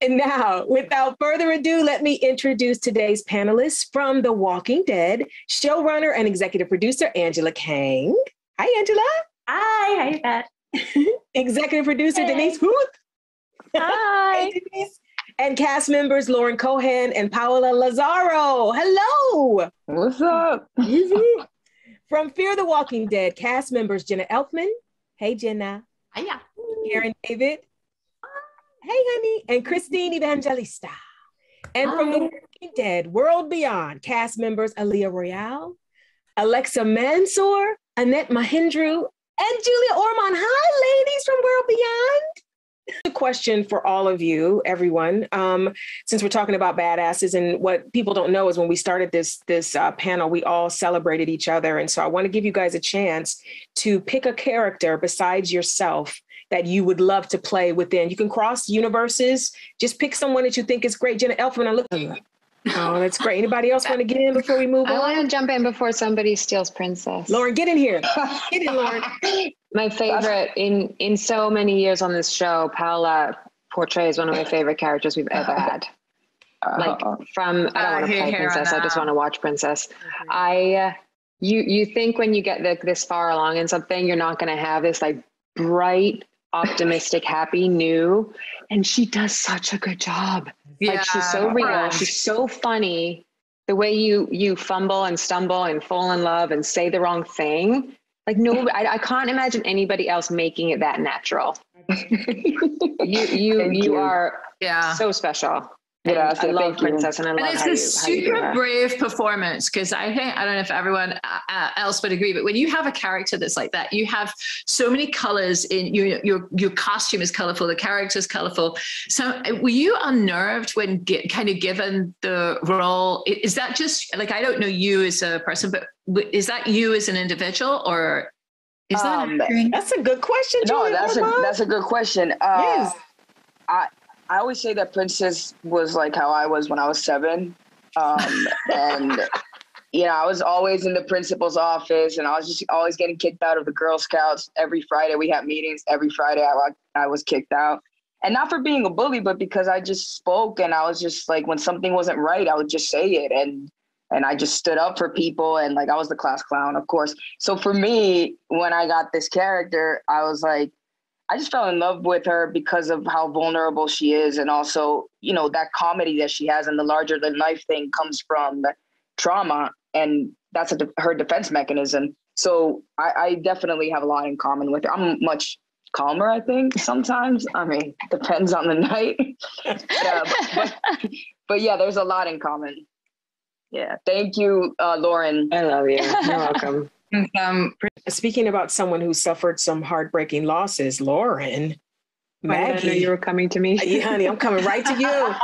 And now, without further ado, let me introduce today's panelists from The Walking Dead, showrunner and executive producer Angela Kang. Hi, Angela. Hi, how you been? Executive producer Denise Huth. Hi. Hey, Denise. And cast members Lauren Cohan and Paola Lazaro. Hello. What's up? From Fear the Walking Dead, cast members Jenna Elfman. Hey, Jenna. Hiya. Karen David. Hey, honey. And Christine Evangelista. And from The Walking Dead, World Beyond, cast members Aaliyah Royale, Alexa Mansour, Annette Mahindru, and Julia Ormond. Hi, ladies from World Beyond. A question for all of you, everyone, since we're talking about badasses, and what people don't know is when we started this panel, we all celebrated each other. And so I want to give you guys a chance to pick a character besides yourself that you would love to play within. You can cross universes. Just pick someone that you think is great. Jenna Elfman, I look at you. Oh, that's great. Anybody else want to get in before we move on? I want to jump in before somebody steals Princess. Lauren, get in here. Get in, Lauren. My favorite in so many years on this show, Paola portrays one of my favorite characters we've ever had. Like from, I don't want to play Princess. I just want to watch Princess. You think when you get this far along in something, you're not going to have this like bright, optimistic, happy, new, and she does such a good job. Yeah, like she's so real. She's so funny. The way you fumble and stumble and fall in love and say the wrong thing. Like I can't imagine anybody else making it that natural. you are so special. Yeah, I love Princess, and I love it's a super brave performance, because I don't know if everyone else would agree, but when you have a character that's like that, you have so many colors in your costume is colorful, the character is colorful. So were you unnerved when kind of given the role? Is that just like, I don't know you as a person, but is that you as an individual, or is that that's a good question? No, that's a good question. Yes. I always say that Princess was like how I was when I was 7. And, I was always in the principal's office, and I was just always getting kicked out of the Girl Scouts. Every Friday we had meetings. Every Friday I was kicked out. And not for being a bully, but because I just spoke, and I was just like, when something wasn't right, I would just say it. And I just stood up for people, and like I was the class clown, of course. So for me, when I got this character, I was like, I just fell in love with her because of how vulnerable she is. And also, that comedy that she has, and the larger than life thing comes from trauma. And that's her defense mechanism. So I definitely have a lot in common with her. I'm much calmer, I think, sometimes. I mean, depends on the night. But yeah, there's a lot in common. Yeah. Thank you, Lauren. I love you. You're welcome. Speaking about someone who suffered some heartbreaking losses, Lauren, Maggie. I know you were coming to me. Honey, I'm coming right to you.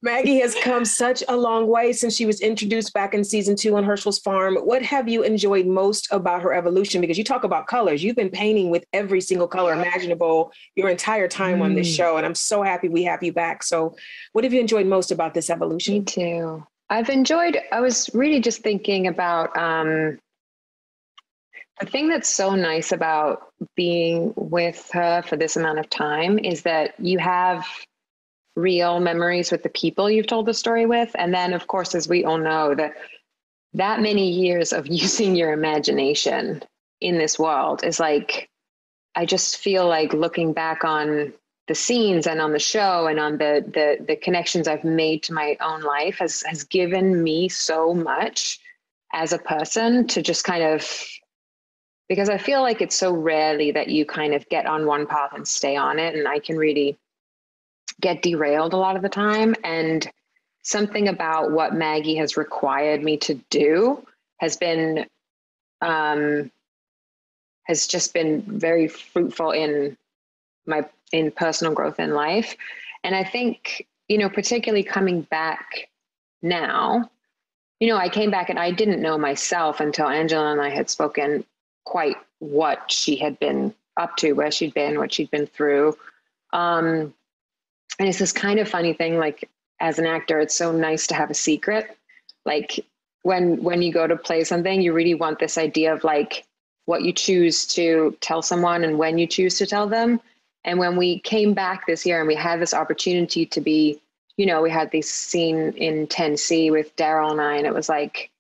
Maggie has come such a long way since she was introduced back in season 2 on Herschel's farm. What have you enjoyed most about her evolution? Because you talk about colors. You've been painting with every single color imaginable your entire time on this show. And I'm so happy we have you back. So what have you enjoyed most about this evolution? Me too. I was really just thinking about, the thing that's so nice about being with her for this amount of time is that you have real memories with the people you've told the story with. And then, of course, as we all know, that many years of using your imagination in this world is like, I just feel like looking back on the scenes and on the show and on the connections I've made to my own life has given me so much as a person to just kind of, because I feel like it's so rarely that you kind of get on one path and stay on it. And I can really get derailed a lot of the time. And something about what Maggie has required me to do has just been very fruitful in personal growth in life. And I think, particularly coming back now, I came back and I didn't know myself until Angela and I had spoken quite what she had been up to, where she'd been, what she'd been through. And it's this kind of funny thing, like as an actor, it's so nice to have a secret. Like when you go to play something, you really want this idea of like what you choose to tell someone and when you choose to tell them. And when we came back this year and we had this opportunity to be, you know, we had this scene in 10C with Daryl and I, and it was like,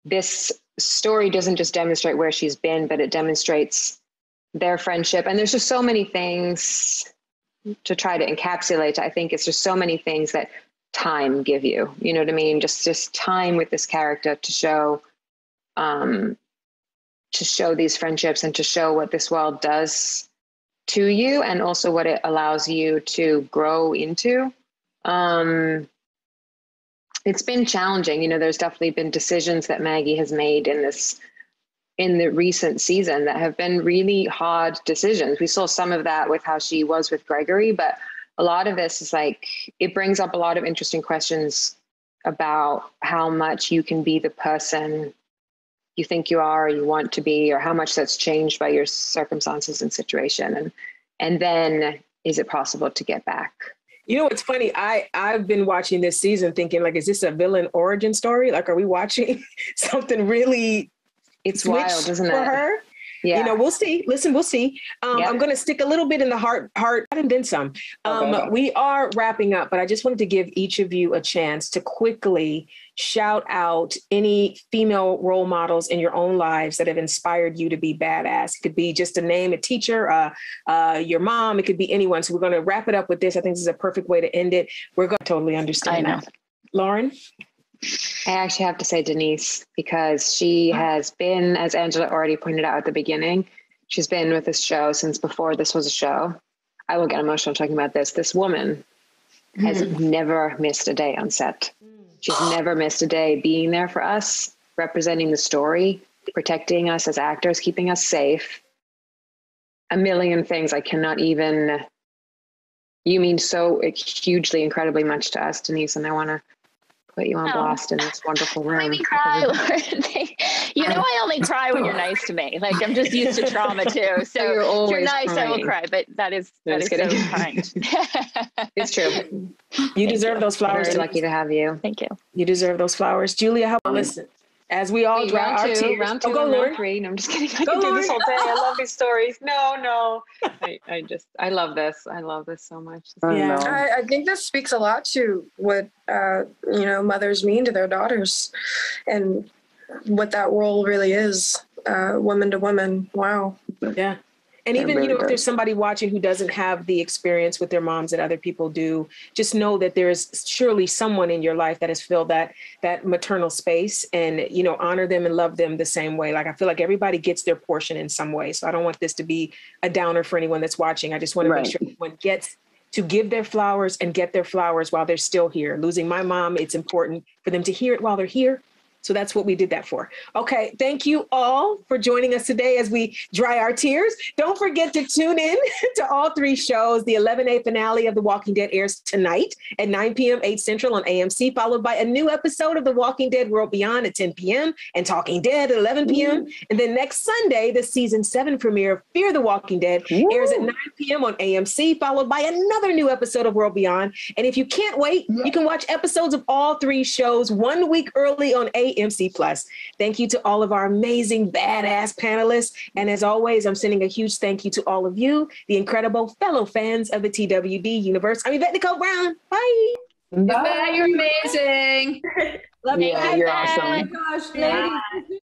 this story doesn't just demonstrate where she's been, but it demonstrates their friendship. And there's just so many things to try to encapsulate. I think it's just so many things that time give you, you know what I mean? Just time with this character to show these friendships and to show what this world does to you, and also what it allows you to grow into. It's been challenging. You know, there's definitely been decisions that Maggie has made in the recent season that have been really hard decisions. We saw some of that with how she was with Gregory, but a lot of this is like, it brings up a lot of interesting questions about how much you can be the person you think you are or you want to be, or how much that's changed by your circumstances and situation. And then is it possible to get back? You know, what's funny? I've been watching this season thinking, like, is this a villain origin story? Like, are we watching something really? It's wild, isn't it? For her? Yeah. You know, we'll see. Listen, we'll see. Yep. I'm going to stick a little bit in the heart and then some. We are wrapping up, but I just wanted to give each of you a chance to quickly shout out any female role models in your own lives that have inspired you to be badass. It could be just a name, a teacher, your mom. It could be anyone. So we're going to wrap it up with this. I think this is a perfect way to end it. We're going to totally understand that. Lauren? I actually have to say Denise, because she has been, as Angela already pointed out at the beginning, she's been with this show since before this was a show. I will get emotional talking about this. This woman has never missed a day on set. She's never missed a day being there for us, representing the story, protecting us as actors, keeping us safe. A million things I cannot even, you mean so hugely, incredibly much to us, Denise, and I want to put you on blast in this wonderful room. Make me cry, Lauren. You know, I only cry when you're nice to me. Like, I'm just used to trauma too. So if you're nice, crying. I will cry. But that is so kind. It's true. You deserve those flowers. Very lucky to have you. Thank you. You deserve those flowers. Julia, how about listen? As we all dry our tears. Round two, go, round three. No, I'm just kidding. I can do this all day. I love these stories. No. I love this. I love this so much. Yeah. I think this speaks a lot to what, mothers mean to their daughters and what that role really is, woman to woman. Wow. Yeah. And even, if there's somebody watching who doesn't have the experience with their moms that other people do, just know that there is surely someone in your life that has filled that maternal space, and, honor them and love them the same way. Like, I feel like everybody gets their portion in some way. So I don't want this to be a downer for anyone that's watching. I just want to make sure everyone gets to give their flowers and get their flowers while they're still here. Losing my mom, it's important for them to hear it while they're here. So that's what we did that for. Okay. Thank you all for joining us today as we dry our tears. Don't forget to tune in to all three shows. The 11A finale of The Walking Dead airs tonight at 9 p.m., 8 Central on AMC, followed by a new episode of The Walking Dead World Beyond at 10 p.m. and Talking Dead at 11 p.m. And then next Sunday, the season 7 premiere of Fear the Walking Dead airs at 9 p.m. on AMC, followed by another new episode of World Beyond. And if you can't wait, you can watch episodes of all three shows 1 week early on AMC Plus. Thank you to all of our amazing badass panelists. And as always, I'm sending a huge thank you to all of you, the incredible fellow fans of the TWD universe. I'm Yvette Nicole Brown. Bye. Yvette, you're amazing. Love you. You're awesome. Oh my gosh, ladies.